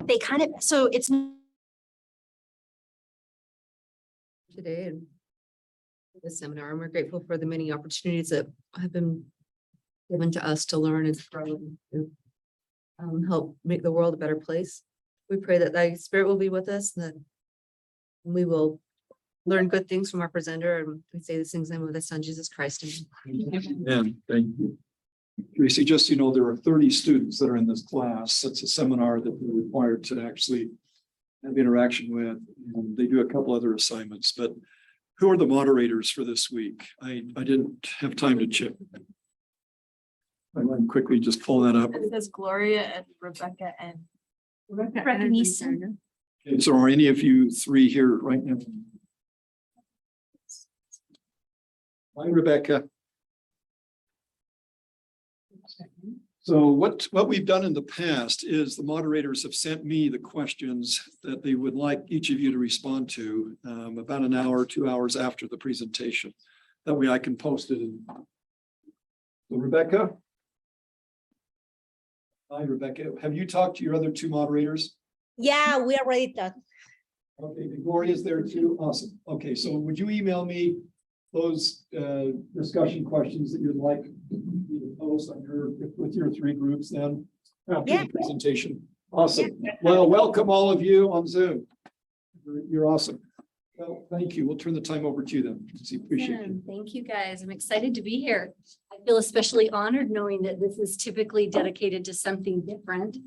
they kind of, so it's today and this seminar, and we're grateful for the many opportunities that have been given to us to learn and grow and help make the world a better place. We pray that thy spirit will be with us and that we will learn good things from our presenter, and we say these things in the name of the Son, Jesus Christ. Amen. Thank you. Tracy, just, you know, there are 30 students that are in this class. It's a seminar that we're required to actually have interaction with, and they do a couple other assignments, but who are the moderators for this week? I didn't have time to check. I want to quickly just pull that up. It says Gloria and Rebecca Neeson. Okay, so are any of you three here right now? Hi, Rebecca. So what we've done in the past is the moderators have sent me the questions that they would like each of you to respond to about an hour, 2 hours after the presentation. That way I can post it. So Rebecca. Hi, Rebecca. Have you talked to your other two moderators? Yeah, we already talked. Okay, Gloria's there too. Awesome. Okay, so would you email me those discussion questions that you'd like me to post on with your three groups then after the presentation? Awesome. Well, welcome all of you on Zoom. You're awesome. Well, thank you. We'll turn the time over to you then. Appreciate it. Thank you, guys. I'm excited to be here. I feel especially honored knowing that this is typically dedicated to something different.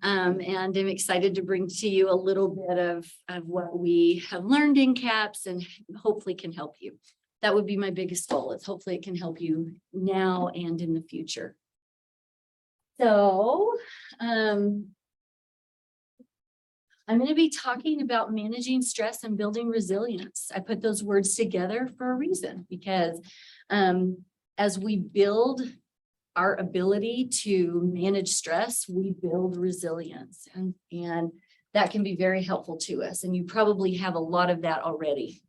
And I'm excited to bring to you a little bit of what we have learned in CAPS and hopefully can help you. That would be my biggest goal, is hopefully it can help you now and in the future. So I'm going to be talking about managing stress and building resilience. I put those words together for a reason, because as we build our ability to manage stress, we build resilience, and that can be very helpful to us. And you probably have a lot of that already.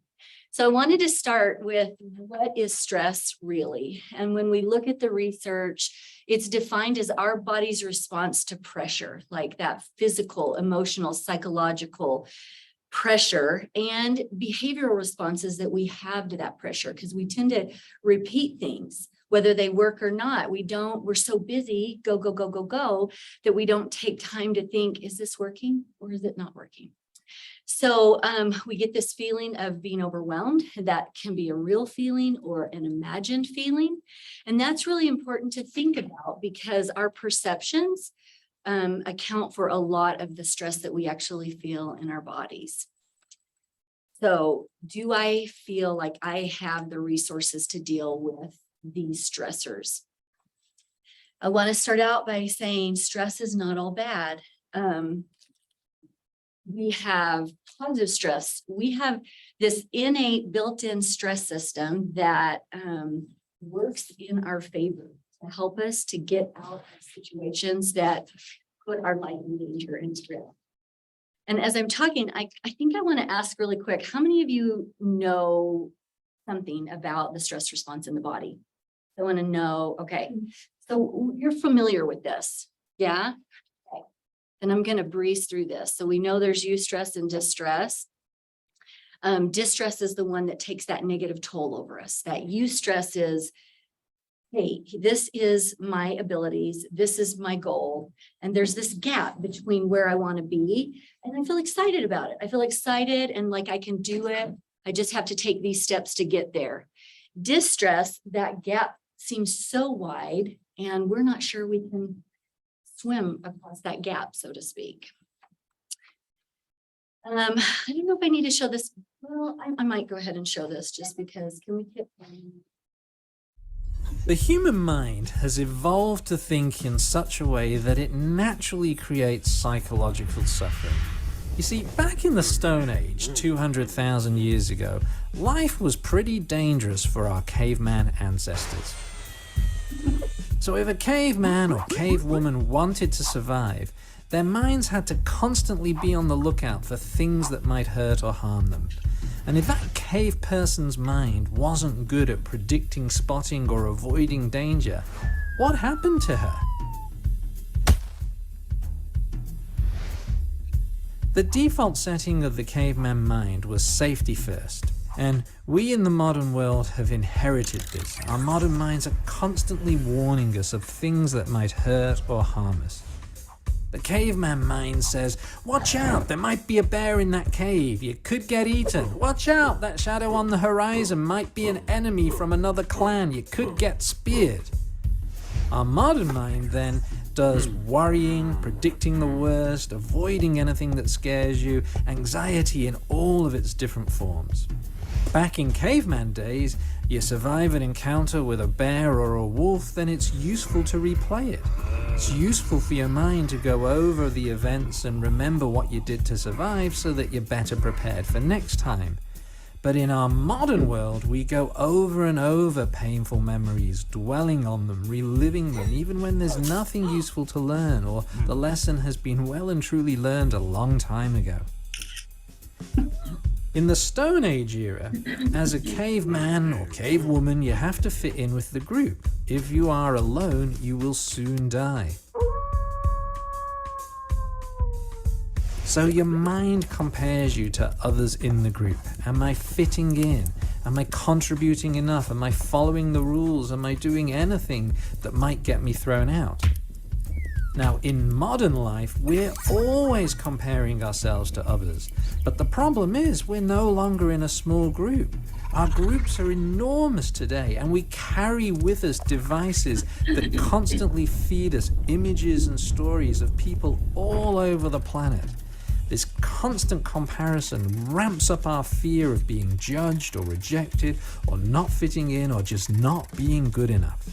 So I wanted to start with, what is stress really? And when we look at the research, it's defined as our body's response to pressure, like that physical, emotional, psychological pressure, and behavioral responses that we have to that pressure, because we tend to repeat things, whether they work or not. We're so busy, go, go, go, go, go, that we don't take time to think, is this working or is it not working? So we get this feeling of being overwhelmed. That can be a real feeling or an imagined feeling. And that's really important to think about, because our perceptions account for a lot of the stress that we actually feel in our bodies. So do I feel like I have the resources to deal with these stressors? I want to start out by saying stress is not all bad. We have positive stress. We have this innate built-in stress system that works in our favor to help us to get out of situations that put our life in danger and stress. And as I'm talking, I think I want to ask really quick, how many of you know something about the stress response in the body? I want to know, okay, so you're familiar with this, yeah? Okay. And I'm going to breeze through this. So we know there's eustress and distress. Distress is the one that takes that negative toll over us. That eustress is, hey, this is my abilities, this is my goal, and there's this gap between where I want to be, and I feel excited about it. I feel excited and like I can do it. I just have to take these steps to get there. Distress, that gap seems so wide, and we're not sure we can swim across that gap, so to speak. I don't know if I need to show this. Well, I might go ahead and show this just because. Can we keep going? The human mind has evolved to think in such a way that it naturally creates psychological suffering. You see, back in the Stone Age, 200,000 years ago, life was pretty dangerous for our caveman ancestors. So if a caveman or cavewoman wanted to survive, their minds had to constantly be on the lookout for things that might hurt or harm them. And if that cave person's mind wasn't good at predicting, spotting, or avoiding danger, what happened to her? The default setting of the caveman mind was safety first, and we in the modern world have inherited this. Our modern minds are constantly warning us of things that might hurt or harm us. The caveman mind says, watch out, there might be a bear in that cave, you could get eaten. Watch out, that shadow on the horizon might be an enemy from another clan, you could get speared. Our modern mind then does worrying, predicting the worst, avoiding anything that scares you, anxiety in all of its different forms. Back in caveman days, you survive an encounter with a bear or a wolf, then it's useful to replay it. It's useful for your mind to go over the events and remember what you did to survive so that you're better prepared for next time. But in our modern world, we go over and over painful memories, dwelling on them, reliving them, even when there's nothing useful to learn or the lesson has been well and truly learned a long time ago. In the Stone Age era, as a caveman or cavewoman, you have to fit in with the group. If you are alone, you will soon die. So your mind compares you to others in the group. Am I fitting in? Am I contributing enough? Am I following the rules? Am I doing anything that might get me thrown out? Now, in modern life, we're always comparing ourselves to others. But the problem is we're no longer in a small group. Our groups are enormous today, and we carry with us devices that constantly feed us images and stories of people all over the planet. This constant comparison ramps up our fear of being judged or rejected or not fitting in or just not being good enough.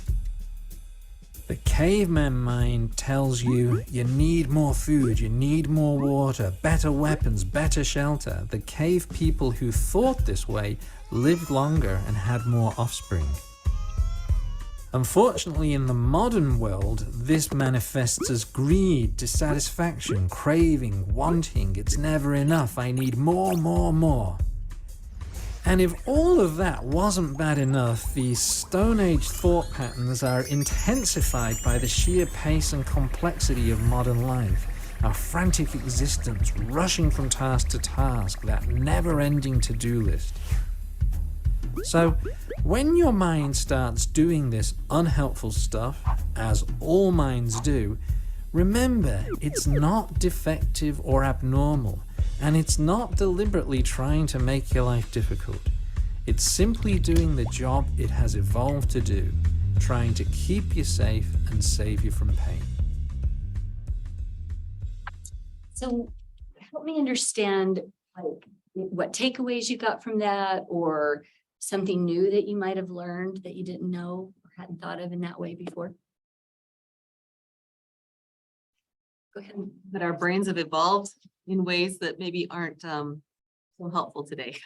The caveman mind tells you you need more food, you need more water, better weapons, better shelter. The cave people who thought this way lived longer and had more offspring. Unfortunately, in the modern world, this manifests as greed, dissatisfaction, craving, wanting. It's never enough. I need more, more, more. And if all of that wasn't bad enough, these Stone Age thought patterns are intensified by the sheer pace and complexity of modern life. Our frantic existence, rushing from task to task, that never-ending to-do list. So, when your mind starts doing this unhelpful stuff, as all minds do, remember it's not defective or abnormal, and it's not deliberately trying to make your life difficult. It's simply doing the job it has evolved to do, trying to keep you safe and save you from pain. So help me understand what takeaways you got from that, or something new that you might have learned that you didn't know or hadn't thought of in that way before. Go ahead. That our brains have evolved in ways that maybe aren't so helpful today.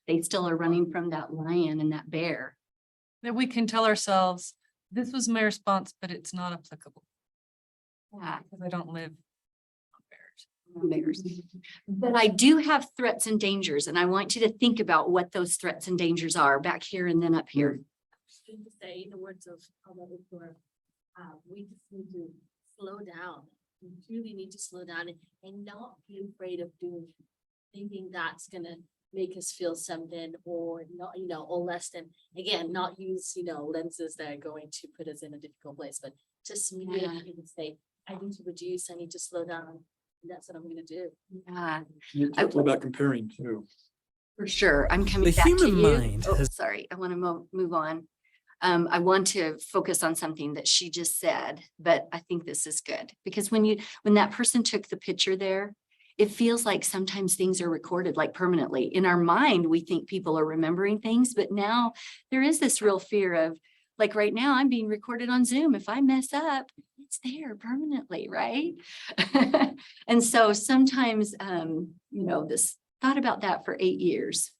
They still are running from that lion and that bear. That we can tell ourselves, this was my response, but it's not applicable Yeah, because I don't live on bears. bears. But I do have threats and dangers, and I want you to think about what those threats and dangers are back here and then up here. To say, in the words of we just need to slow down. We really need to slow down and not be afraid of doing, thinking that's gonna make us feel something or not, or less than, again, not use, lenses that are going to put us in a difficult place, but just immediately say, I need to reduce, I need to slow down. And that's what I'm gonna do. Yeah, You talked about comparing too. for sure. I'm coming The back to human you. mind Oh, has- sorry, I want to move on. I want to focus on something that she just said, but I think this is good because when that person took the picture there, it feels like sometimes things are recorded like permanently. In our mind, we think people are remembering things, but now there is this real fear of, like right now, I'm being recorded on Zoom. If I mess up, it's there permanently, right? And so sometimes, this thought about that for 8 years.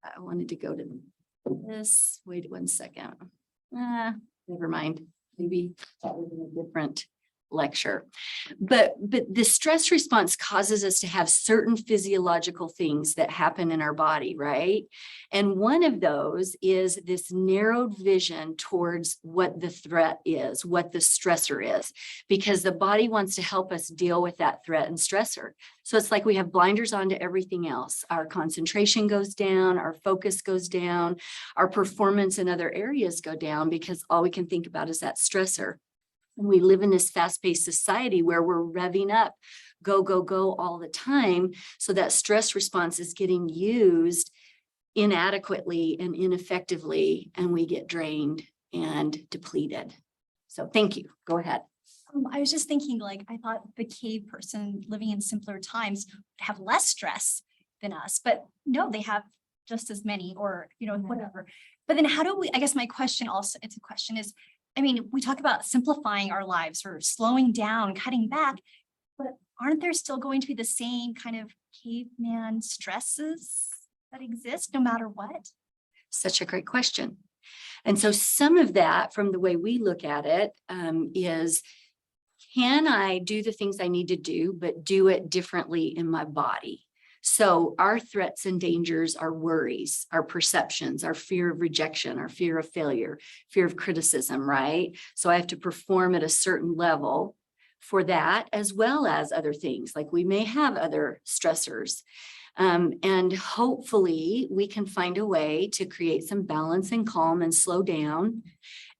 I wanted to go to this. Wait 1 second. Never mind. Maybe that was in a different lecture. But the stress response causes us to have certain physiological things that happen in our body, right? And one of those is this narrowed vision towards what the threat is, what the stressor is, because the body wants to help us deal with that threat and stressor. So it's like we have blinders on to everything else. Our concentration goes down, our focus goes down, our performance in other areas go down because all we can think about is that stressor. And we live in this fast-paced society where we're revving up, go, go, go all the time. So that stress response is getting used inadequately and ineffectively, and we get drained and depleted. So thank you. Go ahead. I was just thinking, like, I thought the cave person living in simpler times would have less stress than us, but no, they have just as many, or, whatever. But then how do we, I guess my question also, it's a question is, I mean, we talk about simplifying our lives or slowing down, cutting back, but aren't there still going to be the same kind of caveman stresses that exist no matter what? Such a great question. And so some of that, from the way we look at it, is, can I do the things I need to do, but do it differently in my body? So our threats and dangers, our worries, our perceptions, our fear of rejection, our fear of failure, fear of criticism, right? So I have to perform at a certain level for that, as well as other things, like we may have other stressors. And hopefully we can find a way to create some balance and calm and slow down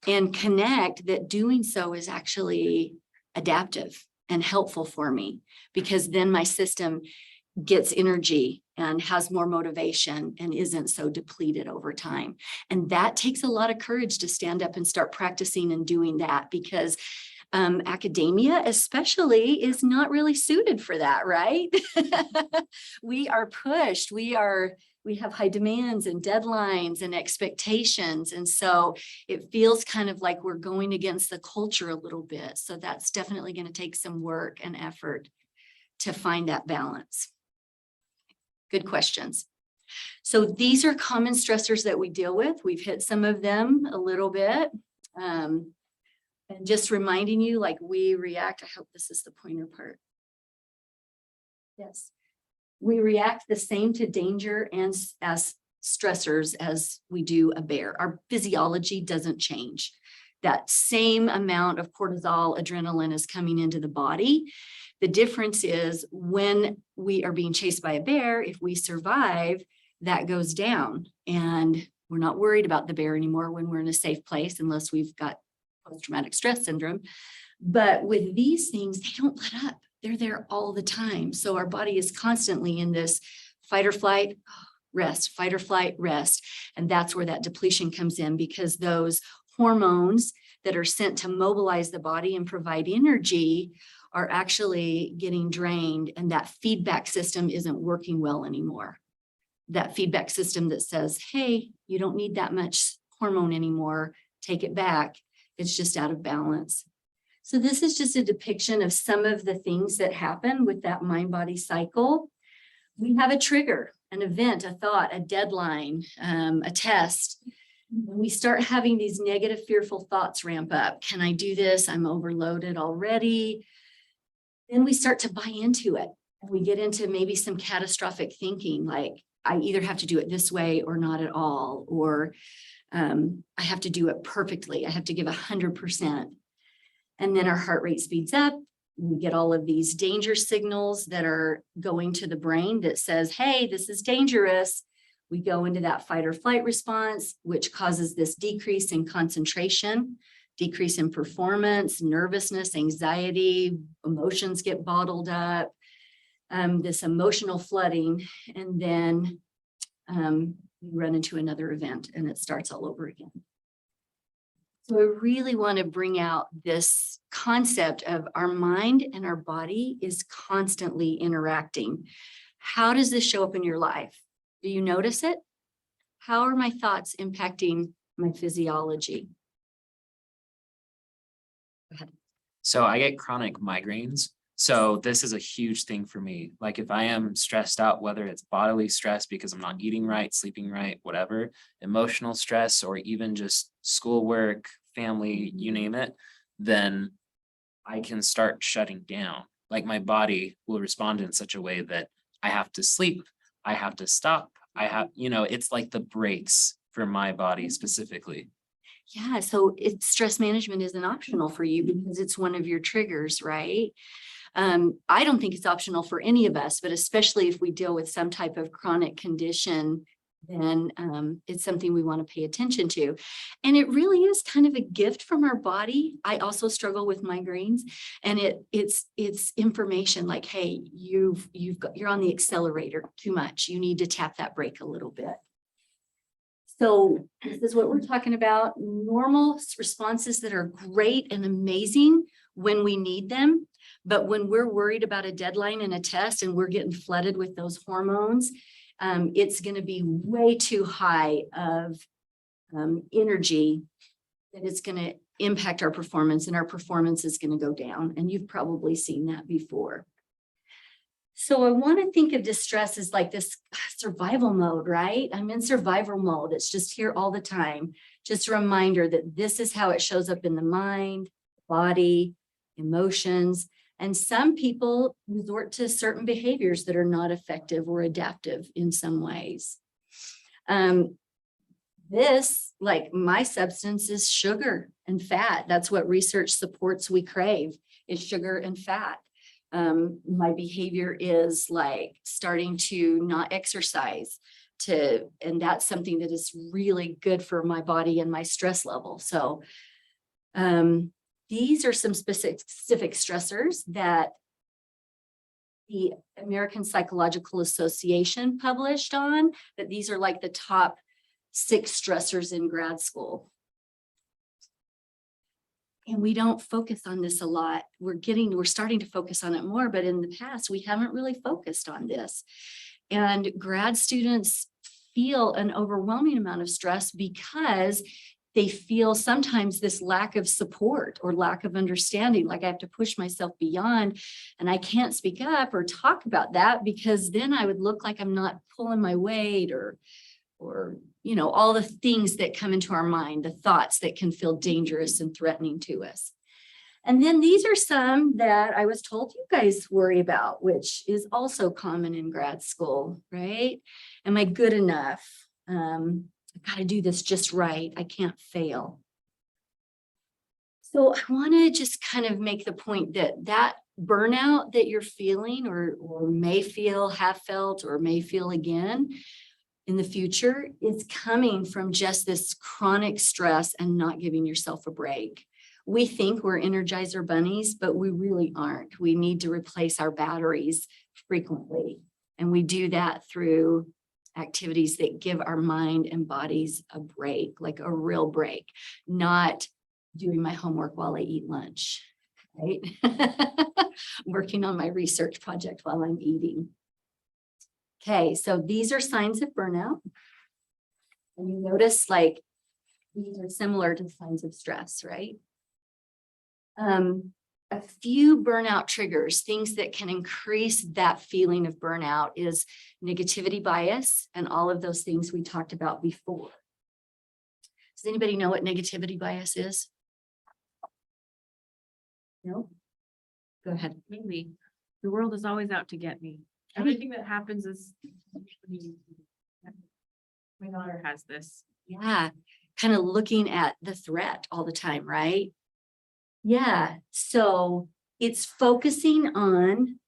and connect that doing so is actually adaptive and helpful for me, because then my system gets energy and has more motivation and isn't so depleted over time. And that takes a lot of courage to stand up and start practicing and doing that, because academia especially is not really suited for that, right? We are pushed, we have high demands and deadlines and expectations. And so it feels kind of like we're going against the culture a little bit. So that's definitely going to take some work and effort to find that balance. Good questions. So these are common stressors that we deal with. We've hit some of them a little bit. And just reminding you, like, we react, I hope this is the pointer part. Yes. We react the same to danger and as stressors as we do a bear. Our physiology doesn't change. That same amount of cortisol, adrenaline is coming into the body. The difference is when we are being chased by a bear, if we survive, that goes down. And we're not worried about the bear anymore when we're in a safe place, unless we've got post-traumatic stress syndrome. But with these things, they don't let up. They're there all the time. So our body is constantly in this fight or flight, rest, fight or flight, rest. And that's where that depletion comes in, because those hormones that are sent to mobilize the body and provide energy are actually getting drained, and that feedback system isn't working well anymore. That feedback system that says, hey, you don't need that much hormone anymore, take it back. It's just out of balance. So this is just a depiction of some of the things that happen with that mind-body cycle. We have a trigger, an event, a thought, a deadline, a test. When we start having these negative, fearful thoughts ramp up, can I do this? I'm overloaded already. Then we start to buy into it. And we get into maybe some catastrophic thinking, like I either have to do it this way or not at all, or I have to do it perfectly. I have to give 100%. And then our heart rate speeds up. We get all of these danger signals that are going to the brain that says, hey, this is dangerous. We go into that fight or flight response, which causes this decrease in concentration, decrease in performance, nervousness, anxiety, emotions get bottled up, this emotional flooding, and then you run into another event and it starts all over again. So I really want to bring out this concept of our mind and our body is constantly interacting. How does this show up in your life? Do you notice it? How are my thoughts impacting my physiology? Go ahead. So I get chronic migraines. So this is a huge thing for me. Like if I am stressed out, whether it's bodily stress because I'm not eating right, sleeping right, whatever, emotional stress, or even just schoolwork, family, you name it, then I can start shutting down. Like my body will respond in such a way that I have to sleep, I have to stop, it's like the brakes for my body specifically. Yeah, so stress management isn't optional for you because it's one of your triggers, right? I don't think it's optional for any of us, but especially if we deal with some type of chronic condition, then it's something we want to pay attention to. And it really is kind of a gift from our body. I also struggle with migraines, and it's information like, hey, you're on the accelerator too much. You need to tap that brake a little bit. So this is what we're talking about. Normal responses that are great and amazing when we need them. But when we're worried about a deadline and a test and we're getting flooded with those hormones, it's going to be way too high of energy that it's going to impact our performance, and our performance is going to go down. And you've probably seen that before. So I want to think of distress as like this survival mode, right? I'm in survival mode. It's just here all the time. Just a reminder that this is how it shows up in the mind, body, emotions. And some people resort to certain behaviors that are not effective or adaptive in some ways. Like my substance is sugar and fat. That's what research supports we crave, is sugar and fat. My behavior is like starting to not exercise and that's something that is really good for my body and my stress level. So these are some specific stressors that the American Psychological Association published on, that these are like the top 6 stressors in grad school. And we don't focus on this a lot. We're starting to focus on it more, but in the past, we haven't really focused on this. And grad students feel an overwhelming amount of stress because they feel sometimes this lack of support or lack of understanding, like I have to push myself beyond and I can't speak up or talk about that because then I would look like I'm not pulling my weight or all the things that come into our mind, the thoughts that can feel dangerous and threatening to us. And then these are some that I was told you guys worry about, which is also common in grad school, right? Am I good enough? I got to do this just right. I can't fail. So I want to just kind of make the point that burnout that you're feeling or may feel, have felt, or may feel again in the future is coming from just this chronic stress and not giving yourself a break. We think we're Energizer bunnies, but we really aren't. We need to replace our batteries frequently. And we do that through activities that give our mind and bodies a break, like a real break, not doing my homework while I eat lunch, right? Working on my research project while I'm eating. Okay, so these are signs of burnout. And you notice like these are similar to signs of stress, right? A few burnout triggers, things that can increase that feeling of burnout is negativity bias and all of those things we talked about before. Does anybody know what negativity bias is? No? Go ahead. Maybe the world is always out to get me. Everything that happens is. My daughter has this. Yeah, kind of looking at the threat all the time, right? Yeah, so it's focusing on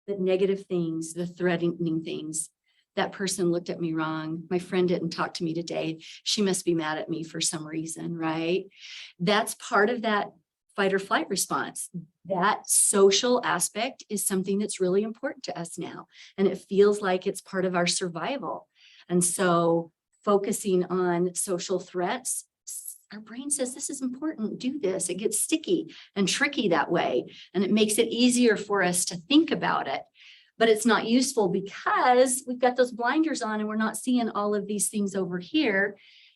the negative things, the threatening things. That person looked at me wrong. My friend didn't talk to me today. She must be mad at me for some reason, right? That's part of that fight or flight response. That social aspect is something that's really important to us now. And it feels like it's part of our survival. And so focusing on social threats, our brain says, this is important, do this. It gets sticky and tricky that way. And it makes it easier for us to think about it. But it's not useful because we've got those blinders on and we're not seeing all of these things over here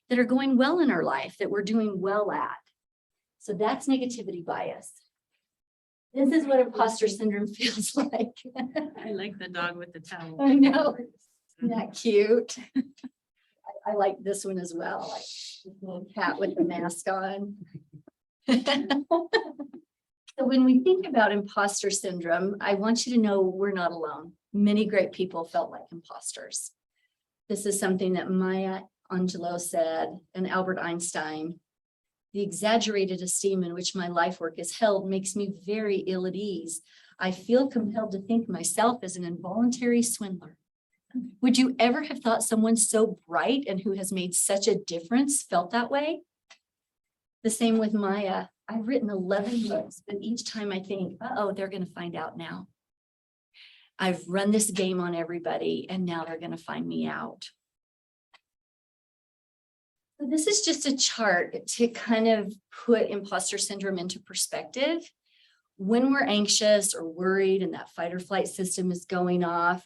that are going well in our life, that we're doing well at. So that's negativity bias. This is what imposter syndrome feels like. I like the dog with the towel. I know. Isn't that cute? I like this one as well, like this little cat with the mask on. So when we think about imposter syndrome, I want you to know we're not alone. Many great people felt like imposters. This is something that Maya Angelou said and Albert Einstein. The exaggerated esteem in which my life work is held makes me very ill at ease. I feel compelled to think myself as an involuntary swindler. Would you ever have thought someone so bright and who has made such a difference felt that way? The same with Maya. I've written 11 books, but each time I think, uh-oh, they're going to find out now. I've run this game on everybody and now they're going to find me out. So this is just a chart to kind of put imposter syndrome into perspective. When we're anxious or worried and that fight or flight system is going off,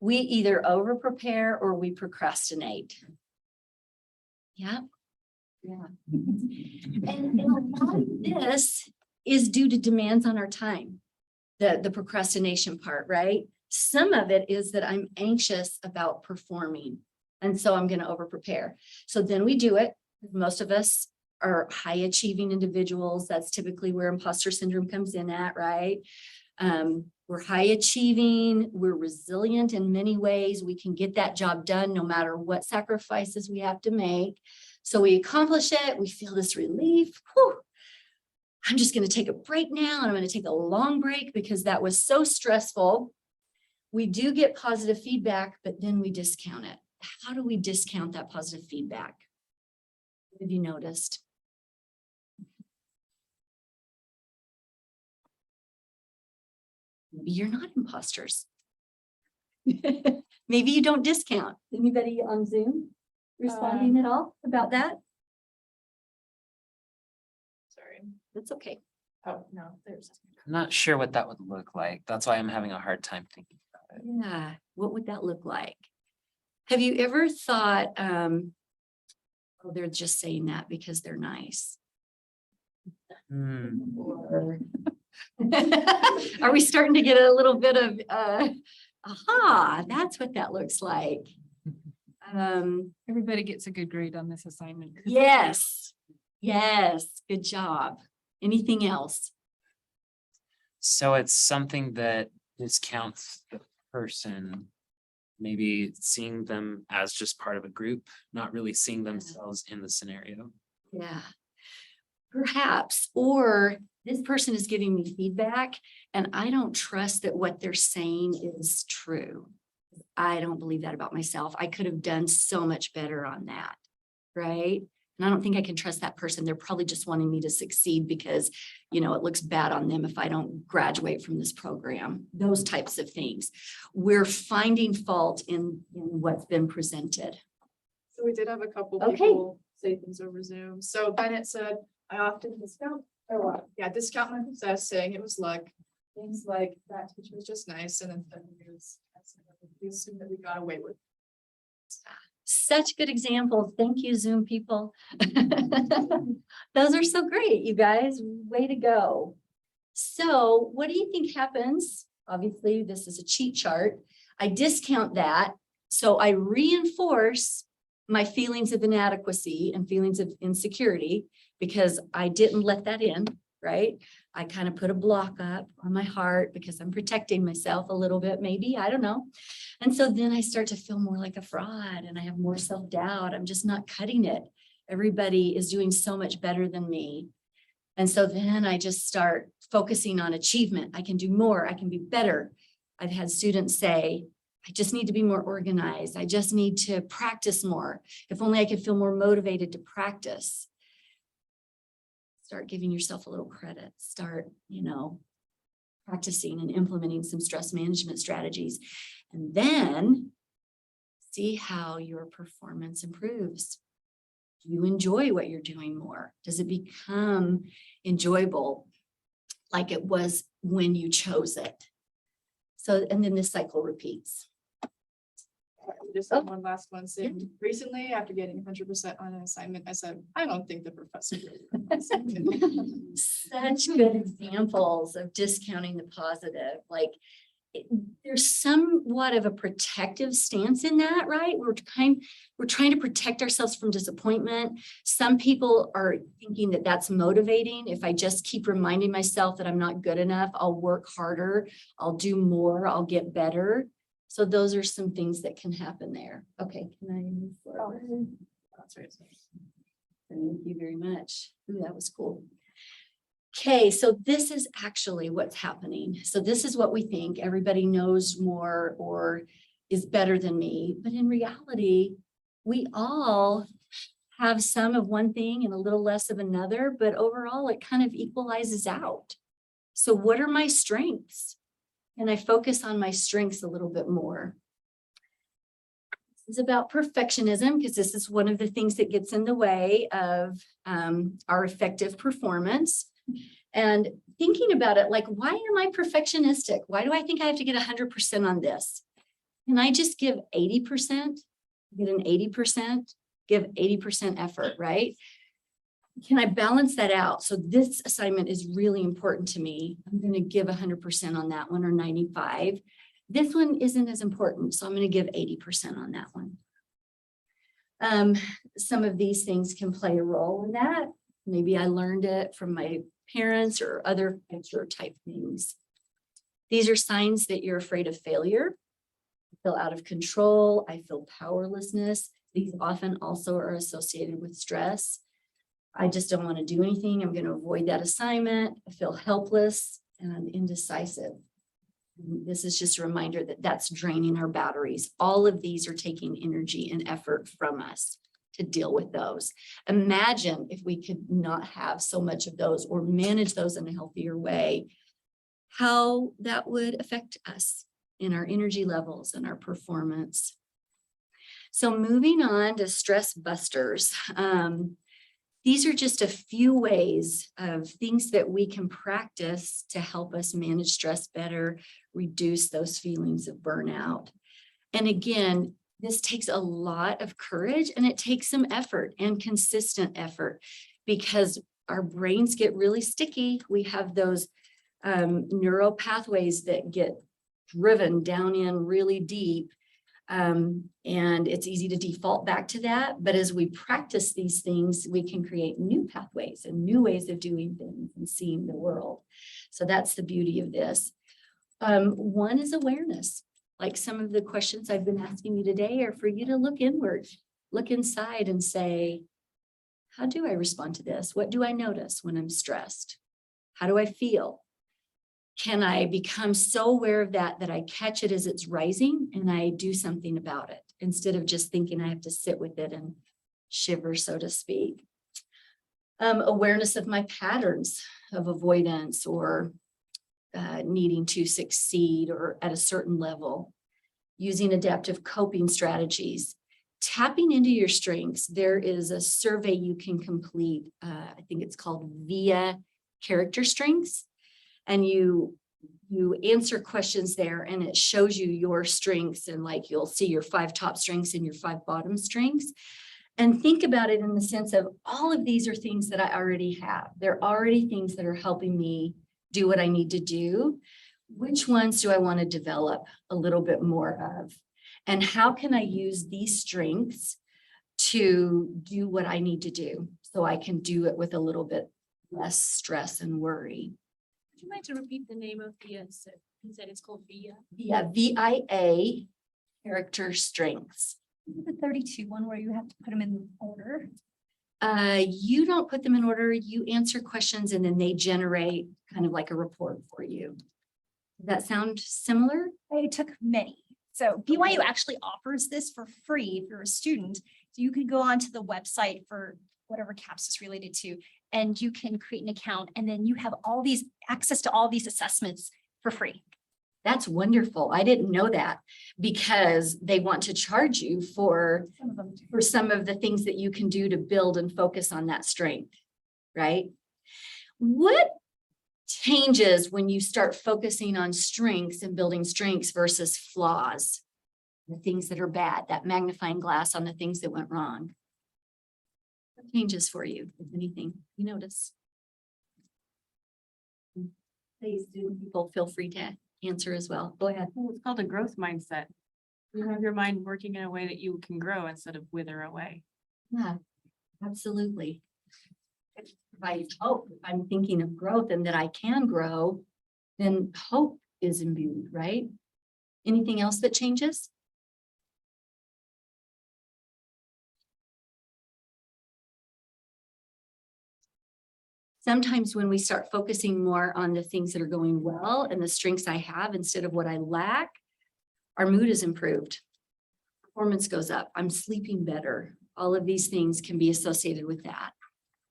we either over prepare or we procrastinate. Yeah. Yeah. And a lot of this is due to demands on our time, the procrastination part, right? Some of it is that I'm anxious about performing. And so I'm going to over prepare. So then we do it. Most of us are high achieving individuals. That's typically where imposter syndrome comes in at, right? We're high achieving, we're resilient in many ways. We can get that job done no matter what sacrifices we have to make. So we accomplish it, we feel this relief. Whew. I'm just going to take a break now, and I'm going to take a long break because that was so stressful. We do get positive feedback, but then we discount it. How do we discount that positive feedback? What have you noticed? Maybe you're not imposters. Maybe you don't discount. Anybody on Zoom responding at all about that? Sorry. That's okay. Oh, no, there's. I'm not sure what that would look like. That's why I'm having a hard time thinking about it. Yeah, what would that look like? Have you ever thought, oh, they're just saying that because they're nice? Or are we starting to get a little bit of, aha, that's what that looks like. Everybody gets a good grade on this assignment. Yes, yes, good job. Anything else? So it's something that discounts the person, maybe seeing them as just part of a group, not really seeing themselves in the scenario. Yeah, perhaps, or this person is giving me feedback and I don't trust that what they're saying is true. I don't believe that about myself. I could have done so much better on that, right? And I don't think I can trust that person. They're probably just wanting me to succeed because, you know, it looks bad on them if I don't graduate from this program. Those types of things. We're finding fault in what's been presented. So we did have a couple Okay. people say things over Zoom. So Bennett said, I often discount, or what? Yeah, discount my success, saying it was luck. Things like that teacher was just nice, and then we assume that we got away with. Such good examples. Thank you, Zoom people. Those are so great, you guys. Way to go. So what do you think happens? Obviously, this is a cheat chart. I discount that. So I reinforce my feelings of inadequacy and feelings of insecurity because I didn't let that in, right? I kind of put a block up on my heart because I'm protecting myself a little bit, maybe, I don't know. And so then I start to feel more like a fraud and I have more self-doubt. I'm just not cutting it. Everybody is doing so much better than me. And so then I just start focusing on achievement. I can do more. I can be better. I've had students say, I just need to be more organized. I just need to practice more. If only I could feel more motivated to practice. Start giving yourself a little credit. Start, you know, practicing and implementing some stress management strategies. And then see how your performance improves. Do you enjoy what you're doing more? Does it become enjoyable like it was when you chose it? So, and then this cycle repeats. Just have one last one. Saying recently, after getting 100% on an assignment, I said, I don't think the professor really. Such good examples of discounting the positive. Like there's somewhat of a protective stance in that, right? We're trying to protect ourselves from disappointment. Some people are thinking that that's motivating. If I just keep reminding myself that I'm not good enough, I'll work harder, I'll do more, I'll get better. So those are some things that can happen there. Okay, can I move forward? Thank you very much. Ooh, that was cool. Okay, so this is actually what's happening. So this is what we think. Everybody knows more or is better than me. But in reality, we all have some of one thing and a little less of another, but overall it kind of equalizes out. So what are my strengths? And I focus on my strengths a little bit more. This is about perfectionism because this is one of the things that gets in the way of our effective performance. And thinking about it, like, why am I perfectionistic? Why do I think I have to get 100% on this? Can I just give 80%, get an 80%, give 80% effort, right? Can I balance that out? So this assignment is really important to me. I'm going to give 100% on that one or 95. This one isn't as important, so I'm going to give 80% on that one. Some of these things can play a role in that. Maybe I learned it from my parents or other culture type things. These are signs that you're afraid of failure. I feel out of control. I feel powerlessness. These often also are associated with stress. I just don't want to do anything. I'm going to avoid that assignment. I feel helpless and indecisive. This is just a reminder that that's draining our batteries. All of these are taking energy and effort from us to deal with those. Imagine if we could not have so much of those or manage those in a healthier way, how that would affect us in our energy levels and our performance. So moving on to stress busters. These are just a few ways of things that we can practice to help us manage stress better, reduce those feelings of burnout. And again, this takes a lot of courage and it takes some effort and consistent effort because our brains get really sticky. We have those neural pathways that get driven down in really deep. And it's easy to default back to that. But as we practice these things, we can create new pathways and new ways of doing things and seeing the world. So that's the beauty of this. One is awareness. Like some of the questions I've been asking you today are for you to look inward, look inside and say, how do I respond to this? What do I notice when I'm stressed? How do I feel? Can I become so aware of that that I catch it as it's rising and I do something about it instead of just thinking I have to sit with it and shiver, so to speak. Awareness of my patterns of avoidance or needing to succeed or at a certain level, using adaptive coping strategies, tapping into your strengths. There is a survey you can complete. I think it's called VIA Character Strengths. And you answer questions there and it shows you your strengths and like you'll see your 5 top strengths and your 5 bottom strengths. And think about it in the sense of all of these are things that I already have. They're already things that are helping me do what I need to do. Which ones do I want to develop a little bit more of? And how can I use these strengths to do what I need to do so I can do it with a little bit less stress and worry? Would you mind to repeat the name of the, you said it's called VIA? Yeah, VIA Character Strengths. The 32 one where you have to put them in order. You don't put them in order. You answer questions and then they generate kind of like a report for you. Does that sound similar? I took many. So BYU actually offers this for free if you're a student. So you can go onto the website for whatever CAPS is related to, and you can create an account and then you have all these access to all these assessments for free. That's wonderful. I didn't know that because they want to charge you for Some of them do. for some of the things that you can do to build and focus on that strength, right? What changes when you start focusing on strengths and building strengths versus flaws, the things that are bad, that magnifying glass on the things that went wrong? What changes for you, if anything, you notice? Please do, people feel free to answer as well. Go ahead. It's called a growth mindset. You have your mind working in a way that you can grow instead of wither away. Yeah, absolutely. If I hope, if I'm thinking of growth and that I can grow, then hope is imbued, right? Anything else that changes? Sometimes when we start focusing more on the things that are going well and the strengths I have instead of what I lack, our mood is improved. Performance goes up. I'm sleeping better. All of these things can be associated with that.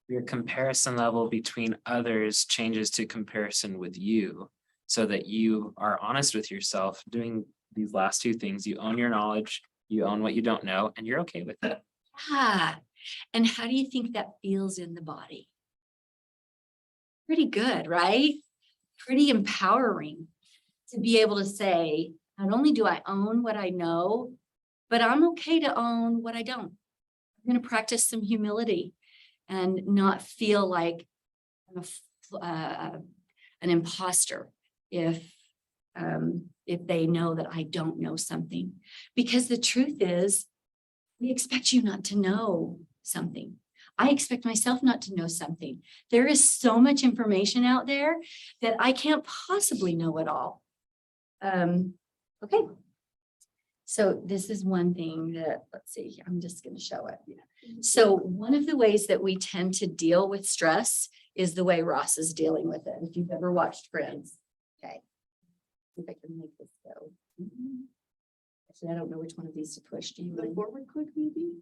Your comparison level between others changes to comparison with you, so that you are honest with yourself doing these last two things. You own your knowledge, you own what you don't know, and you're okay with it. Ah, and how do you think that feels in the body? Pretty good, right? Pretty empowering to be able to say, not only do I own what I know, but I'm okay to own what I don't. I'm going to practice some humility and not feel like I'm an imposter if they know that I don't know something. Because the truth is, we expect you not to know something. I expect myself not to know something. There is so much information out there that I can't possibly know it all. Okay. So this is one thing that, let's see, I'm just going to show it. So one of the ways that we tend to deal with stress is the way Ross is dealing with it. If you've ever watched Friends. Okay. If I can make this go. Actually, I don't know which one of these to push. Do you? The forward click maybe?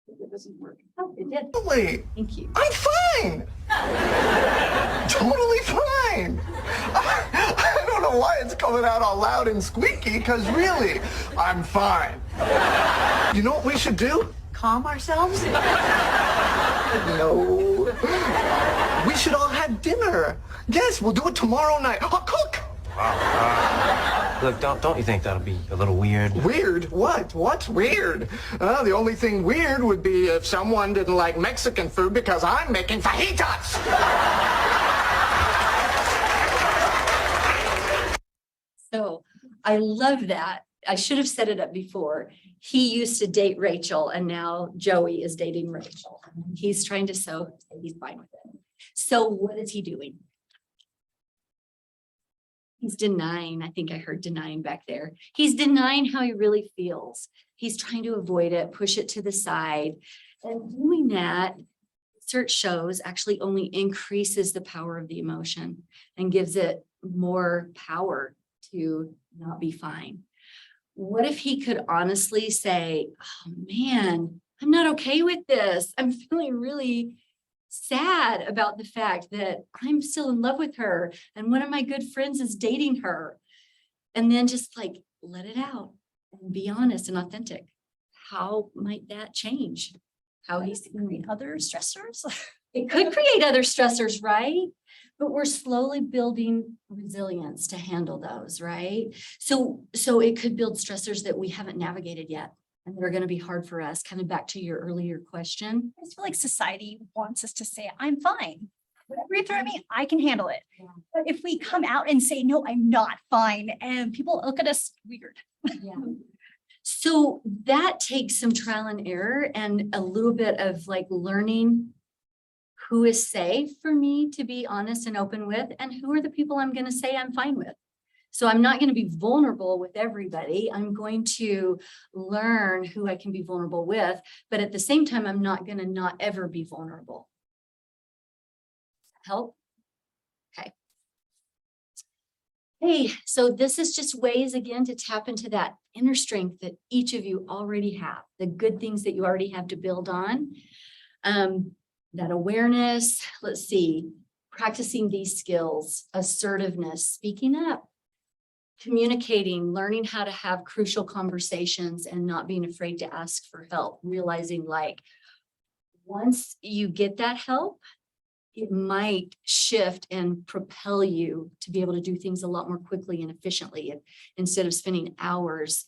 It doesn't work. Oh, it did. Wait, Thank you. I'm fine. Totally fine. I don't know why it's coming out all loud and squeaky, because really, I'm fine. You know what we should do? Calm ourselves? No. We should all have dinner. Yes, we'll do it tomorrow night. I'll cook. Look, don't you think that'll be a little weird? Weird? What? What's weird? The only thing weird would be if someone didn't like Mexican food because I'm making fajitas. So I love that. I should have set it up before. He used to date Rachel and now Joey is dating Rachel. He's trying to he's fine with it. So what is he doing? He's denying. I think I heard denying back there. He's denying how he really feels. He's trying to avoid it, push it to the side. And doing that, research shows actually only increases the power of the emotion and gives it more power to not be fine. What if he could honestly say, oh man, I'm not okay with this. I'm feeling really sad about the fact that I'm still in love with her and one of my good friends is dating her. And then just like let it out and be honest and authentic. How might that change how he's feeling? Other stressors? It could create other stressors, right? But we're slowly building resilience to handle those, right? So it could build stressors that we haven't navigated yet and that are going to be hard for us. Kind of back to your earlier question. I just feel like society wants us to say, I'm fine. Whatever you throw at me, I can handle it. Yeah. But if we come out and say, no, I'm not fine, and people look at us weird. Yeah. So that takes some trial and error and a little bit of like learning who is safe for me to be honest and open with, and who are the people I'm going to say I'm fine with. So I'm not going to be vulnerable with everybody. I'm going to learn who I can be vulnerable with, but at the same time, I'm not going to not ever be vulnerable. Help? Okay. Hey, so this is just ways again to tap into that inner strength that each of you already have, the good things that you already have to build on. That awareness, let's see, practicing these skills, assertiveness, speaking up, communicating, learning how to have crucial conversations and not being afraid to ask for help, realizing like once you get that help, it might shift and propel you to be able to do things a lot more quickly and efficiently instead of spending hours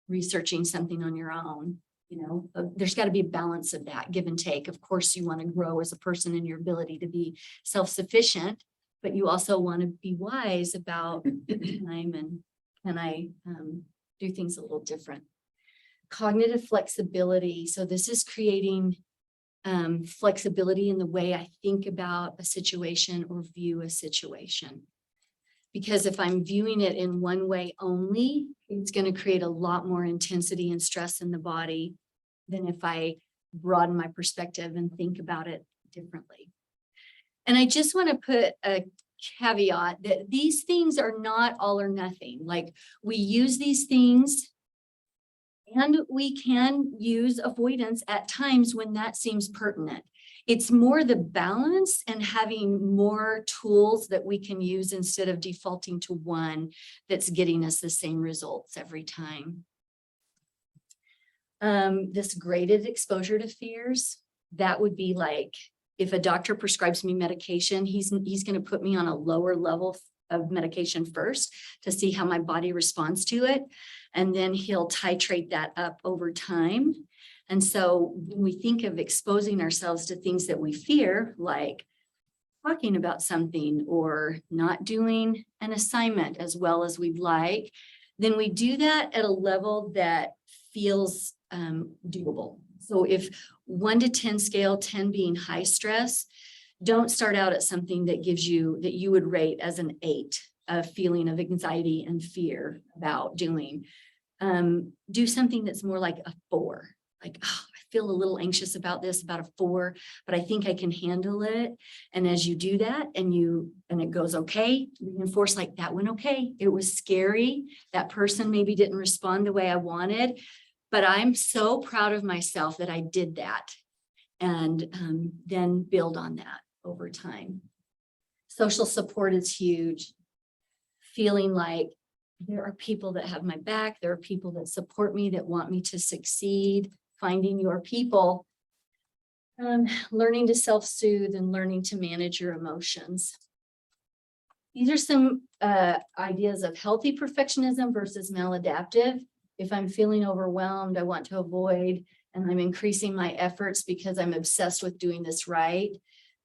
researching something on your own. You know, there's got to be a balance of that give and take. Of course, you want to grow as a person in your ability to be self-sufficient, but you also want to be wise about time and can I do things a little different. Cognitive flexibility. So this is creating flexibility in the way I think about a situation or view a situation. Because if I'm viewing it in one way only, it's going to create a lot more intensity and stress in the body than if I broaden my perspective and think about it differently. And I just want to put a caveat that these things are not all or nothing. Like we use these things and we can use avoidance at times when that seems pertinent. It's more the balance and having more tools that we can use instead of defaulting to one that's getting us the same results every time. This graded exposure to fears, that would be like, if a doctor prescribes me medication, he's going to put me on a lower level of medication first to see how my body responds to it. And then he'll titrate that up over time. And so when we think of exposing ourselves to things that we fear, like talking about something or not doing an assignment as well as we'd like, then we do that at a level that feels doable. So if 1 to 10 scale, 10 being high stress, don't start out at something that gives you, that you would rate as an 8, a feeling of anxiety and fear about doing. Do something that's more like a 4, like, oh, I feel a little anxious about this, about a 4, but I think I can handle it. And as you do that and it goes okay, reinforce like that went okay. It was scary. That person maybe didn't respond the way I wanted, but I'm so proud of myself that I did that. And then build on that over time. Social support is huge. Feeling like there are people that have my back. There are people that support me, that want me to succeed. Finding your people. Learning to self-soothe and learning to manage your emotions. These are some ideas of healthy perfectionism versus maladaptive. If I'm feeling overwhelmed, I want to avoid, and I'm increasing my efforts because I'm obsessed with doing this right,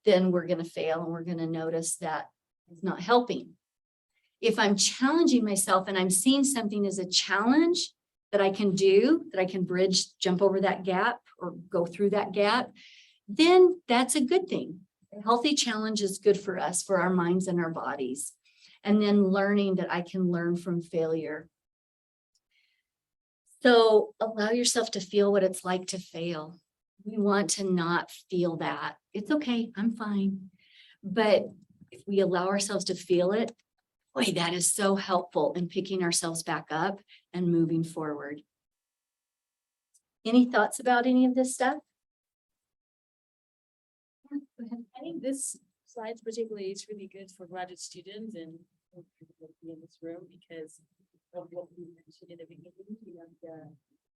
then we're going to fail and we're going to notice that it's not helping. If I'm challenging myself and I'm seeing something as a challenge that I can do, that I can bridge, jump over that gap or go through that gap, then that's a good thing. A healthy challenge is good for us, for our minds and our bodies. And then learning that I can learn from failure. So allow yourself to feel what it's like to fail. We want to not feel that. It's okay, I'm fine. But if we allow ourselves to feel it, boy, that is so helpful in picking ourselves back up and moving forward. Any thoughts about any of this stuff? Yeah, go ahead. I think this slide particularly is really good for graduate students and people that be in this room because of what we mentioned in the beginning, you know,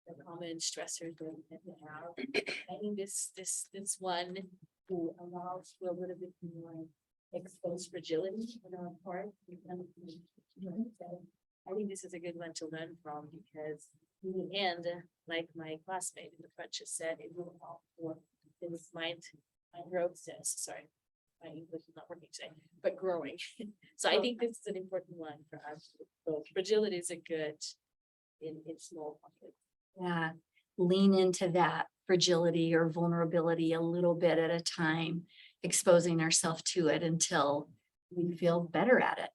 the common stressors that we tend to have. I think this one who allows for a little bit more exposed fragility on our part. I think this is a good one to learn from because in the end, like my classmate in the front just said, it will help for this mind process. Sorry, my English is not working today, but growing. So I think this is an important one for us. So fragility is a good in small pockets. Yeah, lean into that fragility or vulnerability a little bit at a time, exposing ourselves to it until we feel better at it.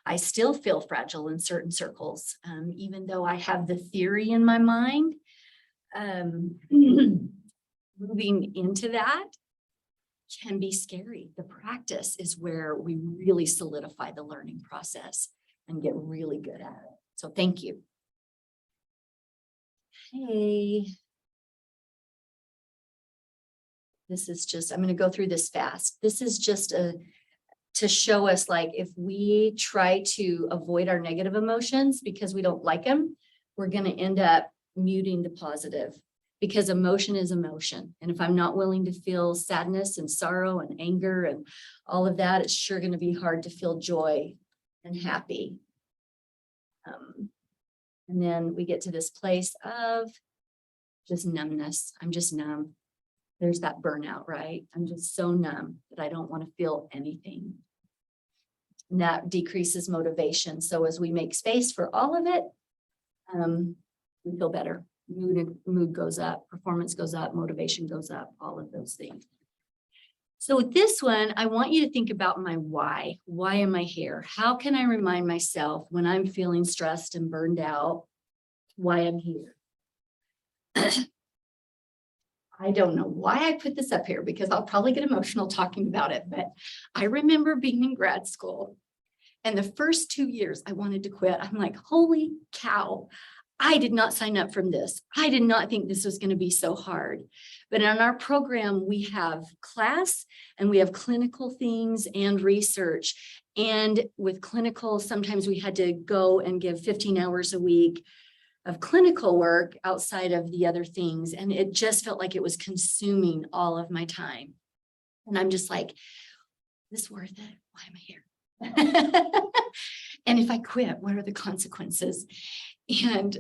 I still feel fragile in certain circles, even though I have the theory in my mind. Moving into that can be scary. The practice is where we really solidify the learning process and get really good at it. So thank you. Hey. This is just, I'm going to go through this fast. This is just to show us like if we try to avoid our negative emotions because we don't like them, we're going to end up muting the positive because emotion is emotion. And if I'm not willing to feel sadness and sorrow and anger and all of that, it's sure going to be hard to feel joy and happy. And then we get to this place of just numbness. I'm just numb. There's that burnout, right? I'm just so numb that I don't want to feel anything. And that decreases motivation. So as we make space for all of it, we feel better. Mood goes up, performance goes up, motivation goes up, all of those things. So with this one, I want you to think about my why. Why am I here? How can I remind myself when I'm feeling stressed and burned out, why I'm here? I don't know why I put this up here because I'll probably get emotional talking about it, but I remember being in grad school and the first 2 years I wanted to quit. I'm like, holy cow, I did not sign up for this. I did not think this was going to be so hard. But in our program, we have class and we have clinical things and research. And with clinical, sometimes we had to go and give 15 hours a week of clinical work outside of the other things. And it just felt like it was consuming all of my time. And I'm just like, is this worth it? Why am I here? And if I quit, what are the consequences? And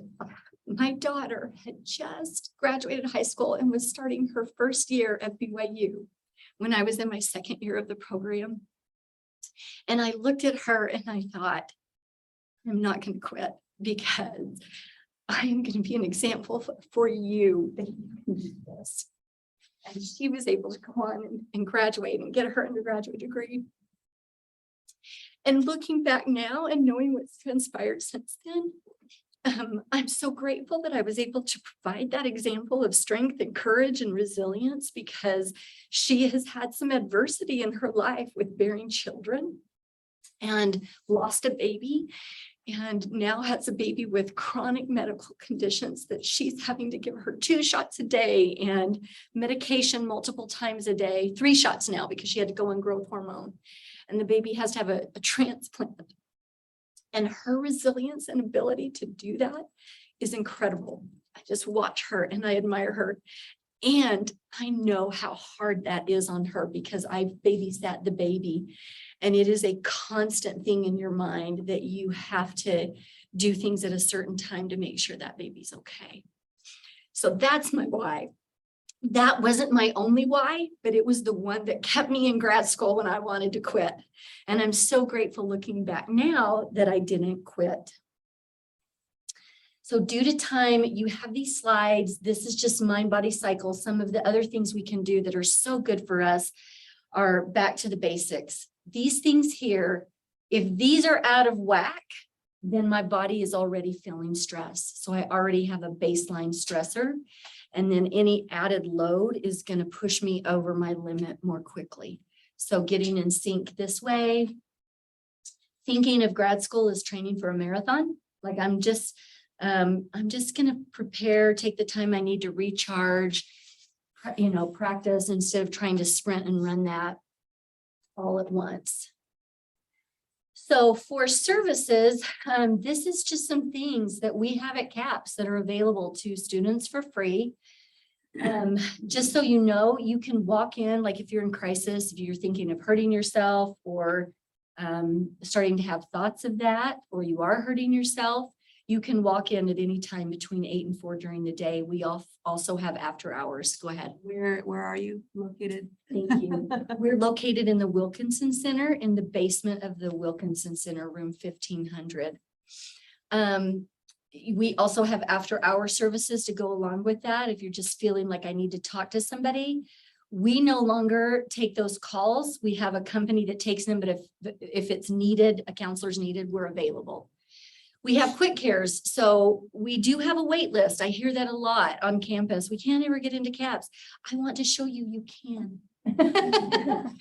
my daughter had just graduated high school and was starting her first year at BYU when I was in my second year of the program. And I looked at her and I thought, I'm not going to quit because I am going to be an example for you that you can do this. And she was able to go on and graduate and get her undergraduate degree. And looking back now and knowing what's transpired since then, I'm so grateful that I was able to provide that example of strength and courage and resilience because she has had some adversity in her life with bearing children and lost a baby and now has a baby with chronic medical conditions that she's having to give her 2 shots a day and medication multiple times a day, 3 shots now because she had to go on growth hormone. And the baby has to have a transplant. And her resilience and ability to do that is incredible. I just watch her and I admire her. And I know how hard that is on her because I've babysat the baby. And it is a constant thing in your mind that you have to do things at a certain time to make sure that baby's okay. So that's my why. That wasn't my only why, but it was the one that kept me in grad school when I wanted to quit. And I'm so grateful looking back now that I didn't quit. So due to time, you have these slides. This is just mind body cycle. Some of the other things we can do that are so good for us are back to the basics. These things here, if these are out of whack, then my body is already feeling stress. So I already have a baseline stressor. And then any added load is going to push me over my limit more quickly. So getting in sync this way, thinking of grad school as training for a marathon. Like I'm just going to prepare, take the time I need to recharge, practice instead of trying to sprint and run that all at once. So for services, this is just some things that we have at CAPS that are available to students for free. Just so you know, you can walk in, like if you're in crisis, if you're thinking of hurting yourself or starting to have thoughts of that, or you are hurting yourself, you can walk in at any time between 8 and 4 during the day. We also have after hours. Go ahead. Where are you located? Thank you. We're located in the Wilkinson Center in the basement of the Wilkinson Center, room 1500. We also have after hour services to go along with that. If you're just feeling like I need to talk to somebody, we no longer take those calls. We have a company that takes them, but if it's needed, a counselor's needed, we're available. We have quick cares. So we do have a wait list. I hear that a lot on campus. We can't ever get into CAPS. I want to show you, you can.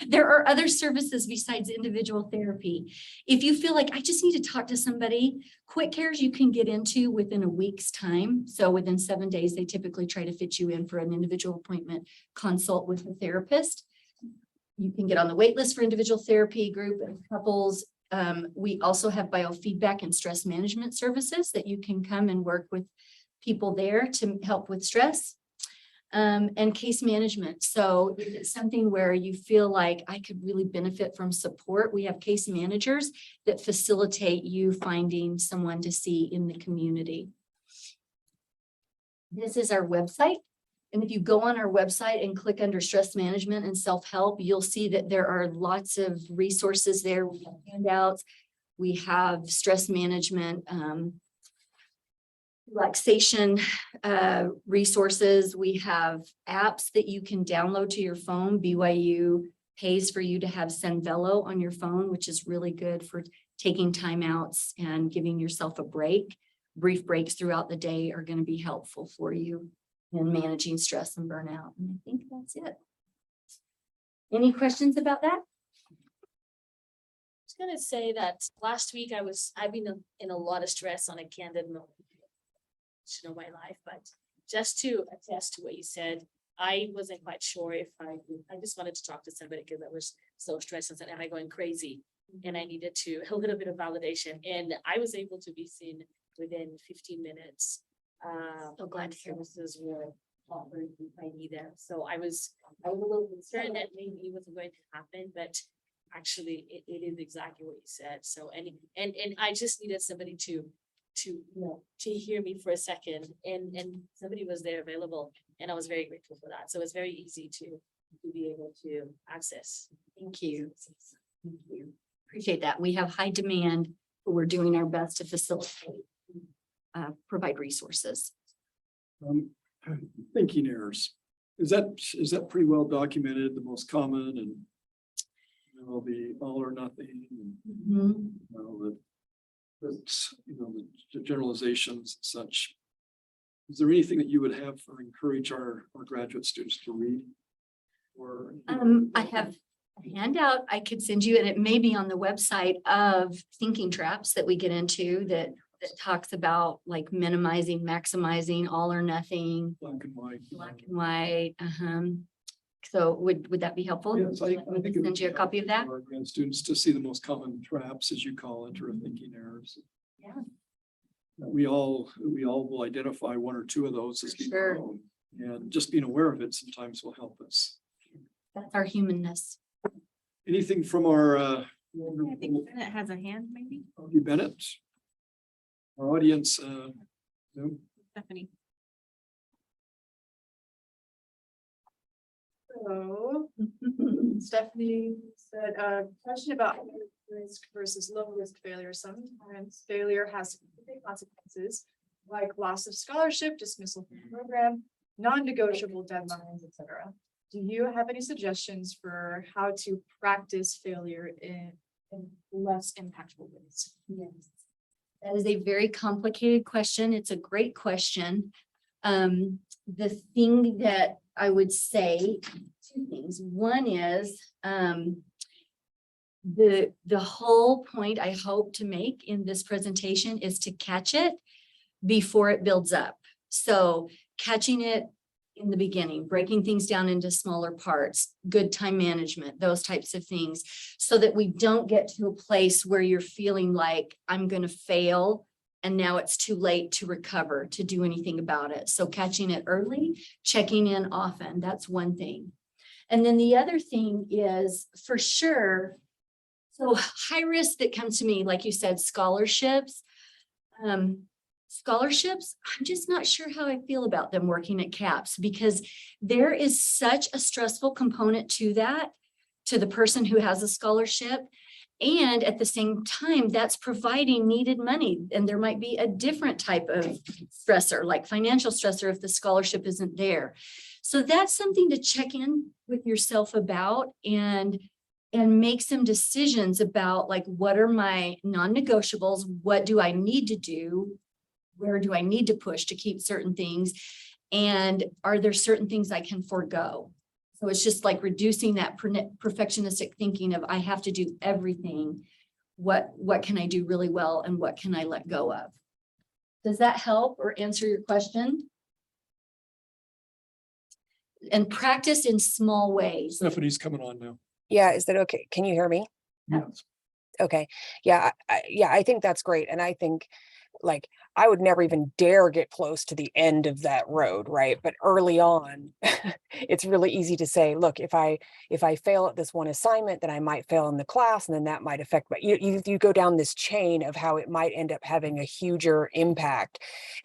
There are other services besides individual therapy. If you feel like I just need to talk to somebody, quick cares you can get into within a week's time. So within 7 days, they typically try to fit you in for an individual appointment, consult with a therapist. You can get on the wait list for individual therapy, group and couples. We also have biofeedback and stress management services that you can come and work with people there to help with stress, and case management. So if it's something where you feel like I could really benefit from support, we have case managers that facilitate you finding someone to see in the community. This is our website. And if you go on our website and click under stress management and self-help, you'll see that there are lots of resources there. We have handouts. We have stress management, relaxation resources. We have apps that you can download to your phone. BYU pays for you to have Zenvelo on your phone, which is really good for taking timeouts and giving yourself a break. Brief breaks throughout the day are going to be helpful for you in managing stress and burnout. And I think that's it. Any questions about that? was gonna say that last week I've been in a lot of stress on a candid moment of my life, but just to attest to what you said, I wasn't quite sure if I just wanted to talk to somebody because I was so stressed and said, am I going crazy? And I needed a little bit of validation, and I was able to be seen within 15 minutes. So glad to hear. Services were offered if I need them. So I was a little concerned that maybe it wasn't going to happen, but actually it is exactly what you said. So, and I just needed somebody to hear me for a second, and somebody was there available, and I was very grateful for that. So it's very easy to be able to access. Thank you. Thank you. Appreciate that. We have high demand, but we're doing our best to facilitate, provide resources. Thinking errors. Is that pretty well documented, the most common, and the all or nothing, and the generalizations and such. Is there anything that you would have or encourage our graduate students to read? Or I have a handout I could send you, and it may be on the website, of thinking traps that we get into that talks about like minimizing, maximizing, all or nothing, black and white. black and white. So would that be helpful? Yes, I think it would Send you a be copy of that? helpful for our students to see the most common traps, as you call it, or thinking errors. Yeah. We all will identify one or two of those as being our Sure. own, and just being aware of it sometimes will help us. That's our humanness. Anything from our I think Bennett has a hand, maybe. Augie Bennett? Our audience, no? Stephanie. So Stephanie said, question about risk versus low risk failure. Sometimes failure has significant consequences like loss of scholarship, dismissal from the program, non-negotiable deadlines, etc. Do you have any suggestions for how to practice failure in less impactful ways? Yes. That is a very complicated question. It's a great question. The thing that I would say, two things. One is the whole point I hope to make in this presentation is to catch it before it builds up. So catching it in the beginning, breaking things down into smaller parts, good time management, those types of things, so that we don't get to a place where you're feeling like I'm going to fail and now it's too late to recover, to do anything about it. So catching it early, checking in often, that's one thing. And then the other thing is, for sure, so high risk that comes to me, like you said, scholarships. Scholarships, I'm just not sure how I feel about them working at CAPS, because there is such a stressful component to that, to the person who has a scholarship. And at the same time, that's providing needed money. And there might be a different type of stressor, like financial stressor, if the scholarship isn't there. So that's something to check in with yourself about, and make some decisions about, like, what are my non-negotiables? What do I need to do? Where do I need to push to keep certain things? And are there certain things I can forego? So it's just like reducing that perfectionistic thinking of I have to do everything. What can I do really well, and what can I let go of? Does that help or answer your question? And practice in small ways. Stephanie's coming on now. Yeah, is that okay? Can you hear me? Yes. Okay. Yeah, I think that's great. And I think, like, I would never even dare get close to the end of that road, right? But early on, it's really easy to say, look, if I fail at this one assignment, then I might fail in the class, and then that might affect, but you go down this chain of how it might end up having a huger impact.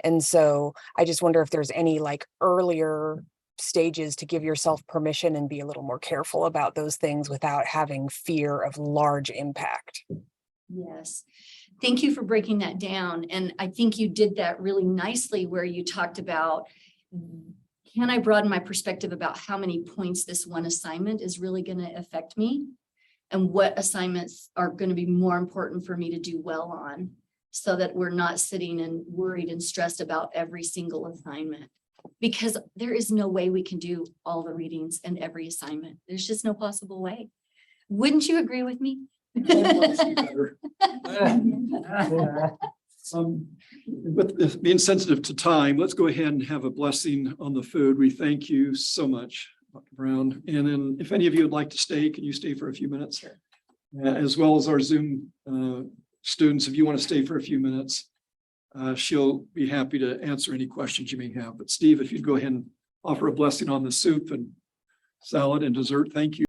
And so I just wonder if there's any like earlier stages to give yourself permission and be a little more careful about those things without having fear of large impact. Yes. Thank you for breaking that down. And I think you did that really nicely where you talked about, can I broaden my perspective about how many points this one assignment is really going to affect me? And what assignments are going to be more important for me to do well on, so that we're not sitting and worried and stressed about every single assignment. Because there is no way we can do all the readings and every assignment. There's just no possible way. Wouldn't you agree with me? Better. With being sensitive to time, let's go ahead and have a blessing on the food. We thank you so much, Dr. Brown. And then if any of you would like to stay, can you stay for a few minutes? Sure. As well as our Zoom students, if you want to stay for a few minutes, she'll be happy to answer any questions you may have. But Steve, if you'd go ahead and offer a blessing on the soup and salad and dessert, thank you.